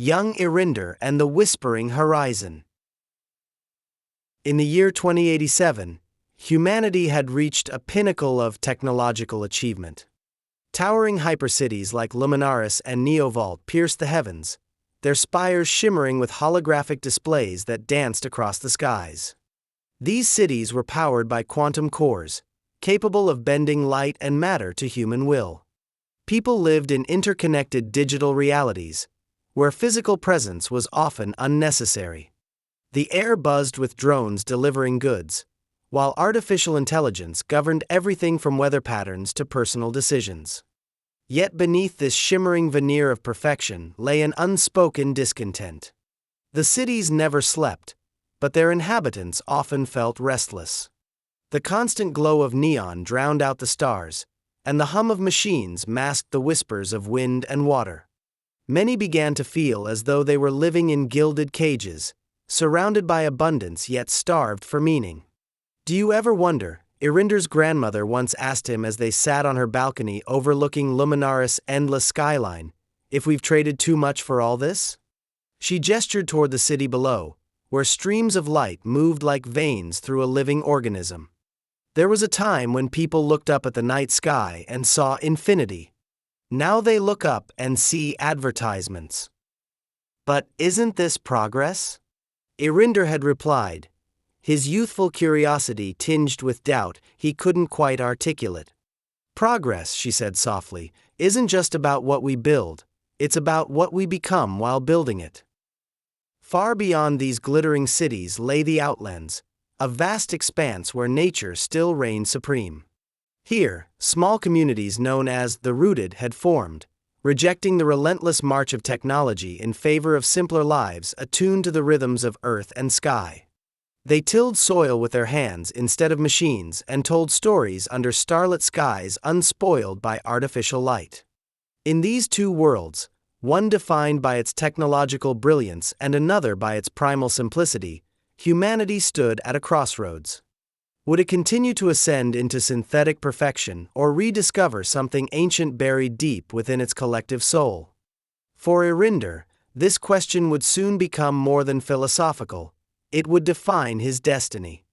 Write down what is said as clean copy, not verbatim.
Young Eryndor and the Whispering Horizon. In the year 2087, humanity had reached a pinnacle of technological achievement. Towering hypercities like Luminaris and Neovault pierced the heavens, their spires shimmering with holographic displays that danced across the skies. These cities were powered by quantum cores, capable of bending light and matter to human will. People lived in interconnected digital realities, where physical presence was often unnecessary. The air buzzed with drones delivering goods, while artificial intelligence governed everything from weather patterns to personal decisions. Yet beneath this shimmering veneer of perfection lay an unspoken discontent. The cities never slept, but their inhabitants often felt restless. The constant glow of neon drowned out the stars, and the hum of machines masked the whispers of wind and water. Many began to feel as though they were living in gilded cages, surrounded by abundance yet starved for meaning. "Do you ever wonder," Eryndor's grandmother once asked him as they sat on her balcony overlooking Luminaris' endless skyline, "if we've traded too much for all this?" She gestured toward the city below, where streams of light moved like veins through a living organism. There was a time when people looked up at the night sky and saw infinity. Now they look up and see advertisements. "But isn't this progress?" Eryndor had replied, his youthful curiosity tinged with doubt he couldn't quite articulate. "Progress," she said softly, "isn't just about what we build, it's about what we become while building it." Far beyond these glittering cities lay the Outlands, a vast expanse where nature still reigned supreme. Here, small communities known as the Rooted had formed, rejecting the relentless march of technology in favor of simpler lives attuned to the rhythms of earth and sky. They tilled soil with their hands instead of machines and told stories under starlit skies unspoiled by artificial light. In these two worlds, one defined by its technological brilliance and another by its primal simplicity, humanity stood at a crossroads. Would it continue to ascend into synthetic perfection or rediscover something ancient buried deep within its collective soul? For Eryndor, this question would soon become more than philosophical, it would define his destiny.